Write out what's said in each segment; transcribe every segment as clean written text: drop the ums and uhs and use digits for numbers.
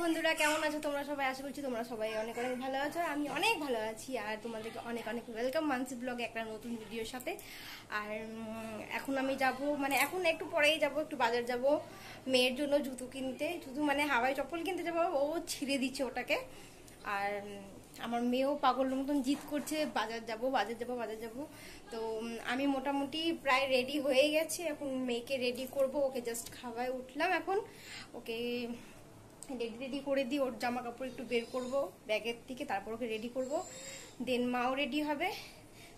বন্ধুরা, কেমন আছো তোমরা সবাই? আশা করছি তোমরা সবাই অনেক অনেক ভালো আছো। আমি অনেক ভালো আছি। আর তোমাদেরকে অনেক অনেক ওয়েলকাম মানসি ব্লগে একটা নতুন ভিডিওর সাথে। আর এখন আমি যাব, মানে এখন একটু পরেই যাব, একটু বাজার যাব মেয়ের জন্য জুতো কিনতে। জুতো মানে হাওয়াই চপ্পল কিনতে যাবো, ও ছিঁড়ে দিচ্ছে ওটাকে। আর আমার মেয়েও পাগল মতন জিদ করছে বাজার যাব বাজার যাব বাজার যাব। তো আমি মোটামুটি প্রায় রেডি হয়ে গেছি। এখন মেয়েকে রেডি করব, ওকে জাস্ট খাওয়ায় উঠলাম। এখন ওকে রেডি করে দিই, ওর জামা কাপড় একটু বের করব ব্যাগের থেকে, তারপর ওকে রেডি করব। দেন মাও রেডি হবে,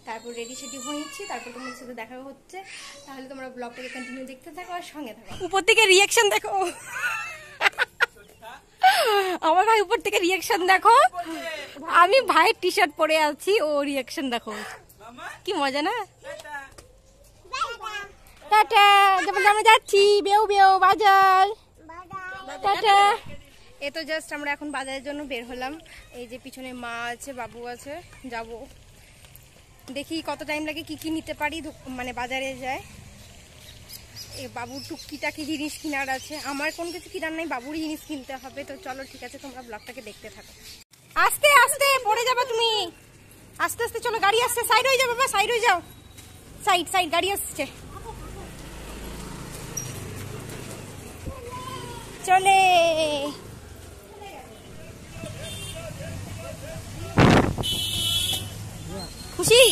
তারপর রেডি সেডি হয়েছি, তারপর তোমাদের সাথে দেখা হচ্ছে। তাহলে তোমরা ব্লগটাকে কন্টিনিউ দেখতে থাকো আর সঙ্গে থাকো। উপর থেকে রিয়াকশন দেখো, আমার ভাই উপর থেকে রিয়াকশন দেখো। আমি ভাইয়ের টি শার্ট পরে আছি, ও রিয়াকশন দেখো, কি মজা না? টাটা, যেমন আমরা যাচ্ছি বেউ বেউ বাজার। টাটা। এ তো জাস্ট আমরা এখন বাজারের জন্য বের হলাম। এই যে পিছনে মা আছে, বাবু আছে, যাব দেখি কত টাইম লাগে, কি কি নিতে পারি। মানে বাজারে যায়, বাবুর টুকিটাকি জিনিস কেনার আছে, আমার কোনো কিছু কেনার নাই, বাবুর জিনিস কিনতে হবে। তো চলো ঠিক আছে, তোমরা ব্লগটাকে দেখতে থাকো। আস্তে আস্তে পড়ে যাবে তুমি, আস্তে আস্তে চলো। গাড়ি আসছে, সাইড হয়ে যাও বাবা, সাইড হয়ে যাও। সাইড সাইড, গাড়ি আসছে, চলে। খুশি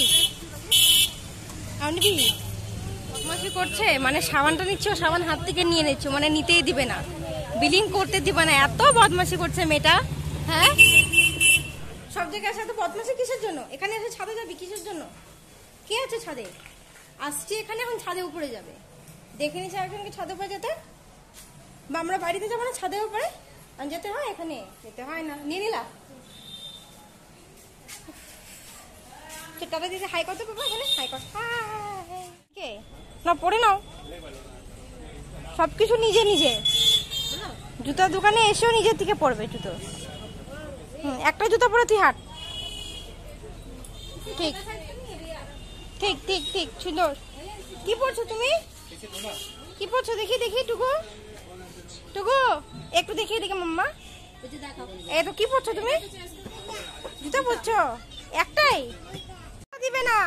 আপনি বদমাশি করছে, মানে সাবানটা নিচ্ছে, সাবান হাত থেকে নিয়ে নিচ্ছ, মানে নিতেই দিবে না, বিলিং করতে দিবে না, এত বদমাশি করছে মেয়েটা। হ্যাঁ, সব জায়গায় সাথে বদমাশি কিসের জন্য? এখানে এসে ছাদে যাবি কিসের জন্য? কে আছে ছাদে? আসছি এখানে, এখন ছাদে উপরে যাবে। দেখে নিচ্ছে একজনকে ছাদে উপরে যেতে, বা আমরা বাড়িতে যাবো না ছাদে উপরে? আর যেতে হয়, এখানে যেতে হয় না। নিয়ে নিলা টাটা দিদি, হাই কত বাবা, এখানে হাই কত। কে না পড়ে নাও, সবকিছু নিজে নিজে। জুতার দোকানে এসেও নিজের থেকে পড়বে জুতো। একটা জুতা পরে তুই হাঁট। ঠিক ঠিক ঠিক ঠিক, সুন্দর। কি পড়ছো তুমি? কি পড়ছো দেখি দেখি, টুকু টুকু একটু দেখি দেখি মাম্মা। এই তো কি পড়ছো তুমি? জুতা পড়ছো একটাই? দিবে না,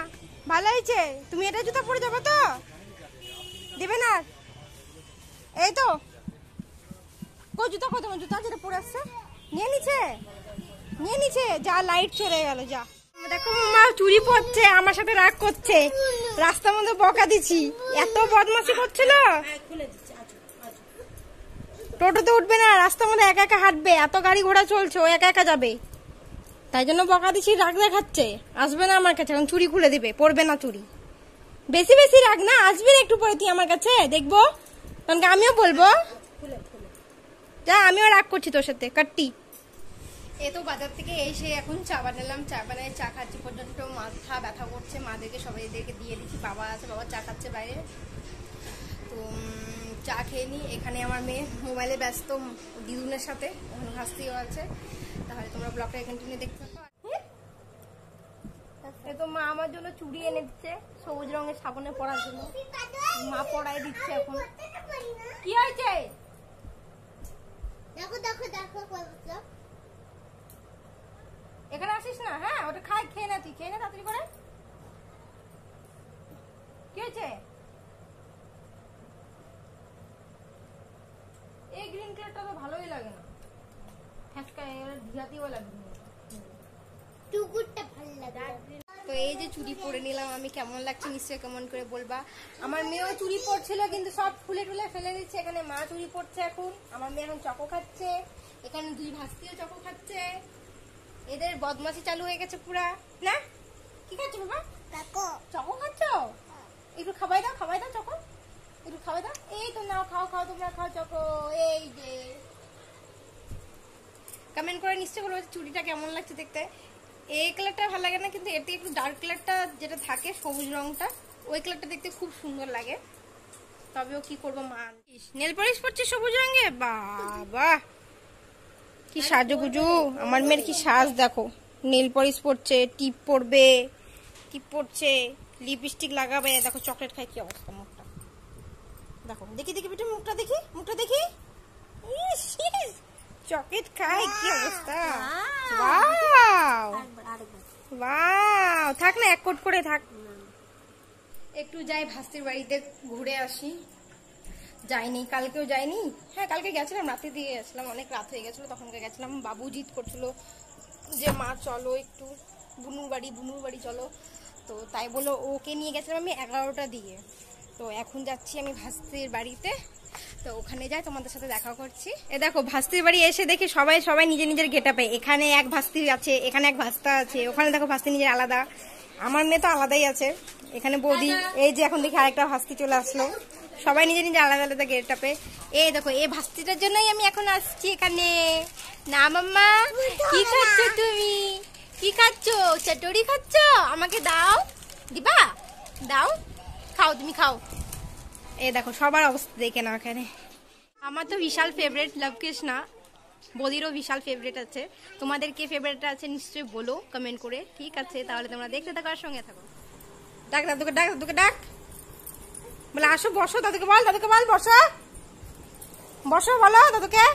ভালো হয়েছে। তুমি এটা জুতা পরে যাবো তো, দিবে না। এই তো কো জুতা, কত জুতা যেটা পরে আসছে নিয়ে নিচ্ছে, নিয়ে নিচ্ছে। যা, লাইট চলে গেল, যা। দেখো মা চুরি পড়ছে, আমার সাথে রাগ করছে, রাস্তার মধ্যে বকা দিচ্ছি, এত বদমাশি করছিল। টোটোতে উঠবে না, রাস্তার মধ্যে একা একা হাঁটবে, এত গাড়ি ঘোড়া চলছে, ও একা একা যাবে, তাই জন্য বকা দিচ্ছি, রাগ দেখাচ্ছে। আসবে না আমার কাছে, এখন চুরি খুলে দিবে, পড়বে না চুরি। বেশি বেশি রাগ না, আসবে না একটু পরে তুই আমার কাছে, দেখবো, কারণ আমিও বলবো। যা, আমিও রাগ করছি তোর সাথে, কাট্টি। এ তো বাজার থেকে এসে এখন চা বানালাম, চা বানায় চা খাচ্ছি, পর্যন্ত মাথা ব্যথা করছে, মাদেরকে সবাইদেরকে দিয়ে দিচ্ছি। বাবা আছে, বাবা চা খাচ্ছে বাইরে। তো চা খেয়ে নিই। এখানে আমার মেয়ে মোবাইলে ব্যস্ত দিদুনের সাথে, হাসতেও আছে। তাহলে তোমরা ব্লগটা কন্টিনিউ দেখতে থাকো। তো মা আমার জন্য চুড়ি এনে দিচ্ছে, সবুজ রঙের সাবনে পরার জন্য, মা পরাই দিচ্ছে। এখন কি হয়েছে দেখো দেখো দেখো, এখানে আসিস না। হ্যাঁ, ওটা খাই, খেয়ে না, তুই খেয়ে না তাড়াতাড়ি করে। কি হয়েছে? এই গ্রিন কালারটা তো ভালোই লাগে না, ফ্যাসকায় ধিয়াতিও লাগে। টুকুরটা ভালো লাগে। তো এই যে চুড়ি পরে নিলাম আমি, কেমন লাগছে নিশ্চয়ই কেমন করে বলবা। আমার মেয়েও চুড়ি পরছিল, কিন্তু সব খুলে টুলে ফেলে দিচ্ছে। এখানে মা চুড়ি পরছে এখন, আমার মেয়ে এখন চকো খাচ্ছে, এখানে দুই ভাস্তিও চকো খাচ্ছে। এদের বদমাশি চালু হয়ে গেছে পুরা। না কি খাচ্ছ বাবা? চকো খাচ্ছ? একটু খাবাই দাও, খাবাই দাও চকো, একটু খাবাই দাও। এই তো নাও, খাও খাও, তোমরা খাও চকো। এই যে কমেন্ট করে নিশ্চয়ই বলবো চুড়িটা কেমন লাগছে দেখতে। এই কালারটা ভালো লাগে না, কিন্তু এর থেকে একটু ডার্ক কালারটা যেটা থাকে, সবুজ রংটা, ওই কালারটা দেখতে খুব সুন্দর লাগে। তবেও কি করবো, মা নেল পলিশ পরছে সবুজ রঙে। বাবা কি সাজুগুজু, আমার মেয়ের কি সাজ দেখো, নেল পলিশ পরছে, টিপ পরবে, টিপ পরছে, লিপস্টিক লাগাবে, দেখো চকলেট খাই, কি অবস্থা মুখটা দেখো। দেখি দেখি বেটা মুখটা দেখি, মুখটা দেখি। চকলেট খায়, কি অবস্থা! ওয়াও ওয়াও, থাক না, এক কোট করে থাক। একটু যাই ভাস্তির বাড়িতে ঘুরে আসি। যাইনি, কালকেও যাইনি। হ্যাঁ, কালকে গেছিলাম, রাতে দিয়ে গেছিলাম, অনেক রাত হয়ে গেছিলো, তখনকে গেছিলাম। বাবু জিদ করছিল যে মা চলো একটু বুনুর বাড়ি চলো, তো তাই বলো ওকে নিয়ে গেছিলাম আমি 11টা দিয়ে। তো এখন যাচ্ছি আমি ভাস্তির বাড়িতে, তো ওখানে যাই, তোমাদের সাথে দেখা করছি। এ দেখো, ভাস্তির বাড়ি এসে দেখি সবাই নিজের নিজের গেটআপে। এখানে এক ভাস্তি আছে, এখানে এক ভাস্তা আছে, ওখানে দেখো ভাস্তি নিজের আলাদা, আমার মেয়ে তো আলাদাই আছে। এখানে বৌদি, এই যে এখন দেখি আরেকটা ভাস্তি চলে আসলো। সবাই নিজের নিজের আলাদা আলাদা গেটআপে। এই দেখো, এই ভাস্তিটার জন্যই আমি এখন আসছি এখানে। না মাম্মা, কি খাচ্ছ তুমি? কি খাচ্ছ? চটরি খাচ্ছ? আমাকে দাও, দিবা? দাও, খাও, তুমি খাও। এই দেখো সবার অবস্থা দেখে না এখানে। আমার তো বিশাল ফেভারিট লবকৃষ্ণা, বদিরও বিশাল ফেভারিট আছে। তোমাদের কে ফেভারিট আছে নিশ্চয়ই বলো কমেন্ট করে। ঠিক আছে, তাহলে তোমরা দেখতে থাকো আর সঙ্গে থাকো। ডাক দাদুকে, ডাক দাদুকে, ডাক বলে আসো, বসো, দাদুকে বল, দাদুকে বল বসো, বসো, বলো দাদুকে।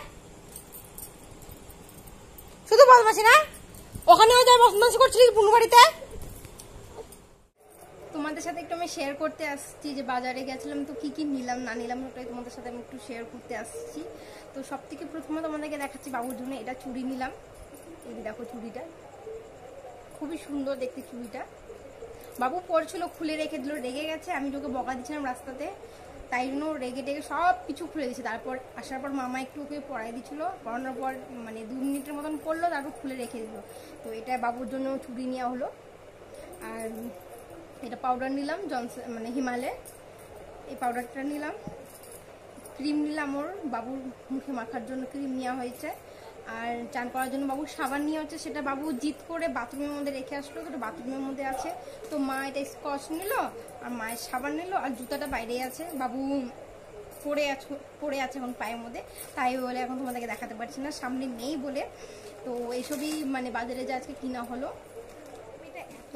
শুধু বদমাসি না, ওখানেও যাই বদমাসি করছিলি বুনু বাড়িতে। তোমাদের সাথে একটু আমি শেয়ার করতে আসছি যে বাজারে গেছিলাম, তো কি কি নিলাম না নিলাম ওটাই তোমাদের সাথে আমি একটু শেয়ার করতে আসছি। তো সব থেকে প্রথমে তোমাদেরকে দেখাচ্ছি বাবুর জন্য এটা চুড়ি নিলাম। এই দেখো চুড়িটা খুবই সুন্দর দেখতে চুড়িটা। বাবু পড়ছিল, খুলে রেখে দিল, রেগে গেছে। আমি তোকে বকা দিচ্ছিলাম রাস্তাতে, তাই জন্য রেগে টেগে সব কিছু খুলে দিয়েছে। তারপর আসার পর মামা একটু ওকে পড়াই দিচ্ছিল, পড়ানোর পর মানে 2 মিনিটের মতন পড়লো, তারপর খুলে রেখে দিল। তো এটা বাবুর জন্য চুড়ি নেওয়া হলো। আর এটা পাউডার নিলাম জনসন, মানে হিমালয়, এই পাউডারটা নিলাম। ক্রিম নিলাম, ওর বাবুর মুখে মাখার জন্য ক্রিম নেওয়া হয়েছে। আর চান করার জন্য বাবুর সাবান নিয়ে হচ্ছে, সেটা বাবু জিদ করে বাথরুমের মধ্যে রেখে আসলো, তো বাথরুমের মধ্যে আছে। তো মা এটা স্কচ নিল, আর মায়ের সাবান নিল, আর জুতাটা বাইরেই আছে। বাবু পড়ে আছে এখন পায়ের মধ্যে, তাই বলে এখন তোমাদেরকে দেখাতে পারছি না, সামনে নেই বলে। তো এইসবই মানে বাজারে যা আজকে কিনা হলো।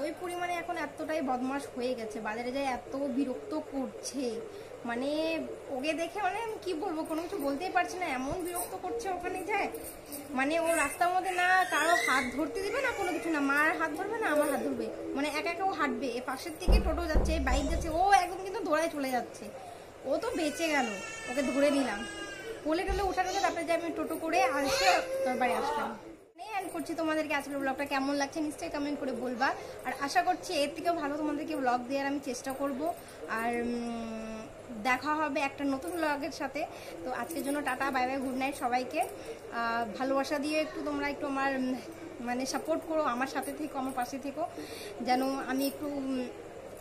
এতই পরিমাণে এখন এতটাই বদমাশ হয়ে গেছে, বাজারে যায় এত বিরক্ত করছে, মানে ওকে দেখে মানে আমি কি বলবো, কোনো কিছু বলতেই পারছি না, এমন বিরক্ত করছে ওখানে যায়। মানে ও রাস্তার মধ্যে না কারো হাত ধরতে দিবে না, কোনো কিছু না, মার হাত ধরবে না আমার হাত ধরবে, মানে একা একা ও হাঁটবে। এ পাশের দিকে টোটো যাচ্ছে, বাইক যাচ্ছে, ও একদম কিন্তু দৌড়ায় চলে যাচ্ছে। ও তো বেঁচে গেল, ওকে ধরে নিলাম, কোলে টোলে উঠানো, তারপরে যে আমি টোটো করে আসতে তোর বাড়ি আসলাম। করছি তোমাদেরকে আজকের ব্লগটা কেমন লাগছে নিশ্চয়ই কমেন্ট করে বলবা। আর আশা করছি এর থেকেও ভালো তোমাদেরকে ব্লগ দেওয়ার আমি চেষ্টা করব। আর দেখা হবে একটা নতুন ব্লগের সাথে। তো আজকের জন্য tata, bye bye, good night সবাইকে। ভালোবাসা দিয়ে একটু তোমরা একটু আমার মানে সাপোর্ট করো, আমার সাথে থেকো, আমার পাশে থেকো, যেন আমি একটু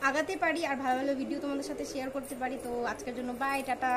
আগাতে পারি আর ভালো ভালো ভিডিও তোমাদের সাথে শেয়ার করতে পারি। তো আজকের জন্য বাই, টাটা।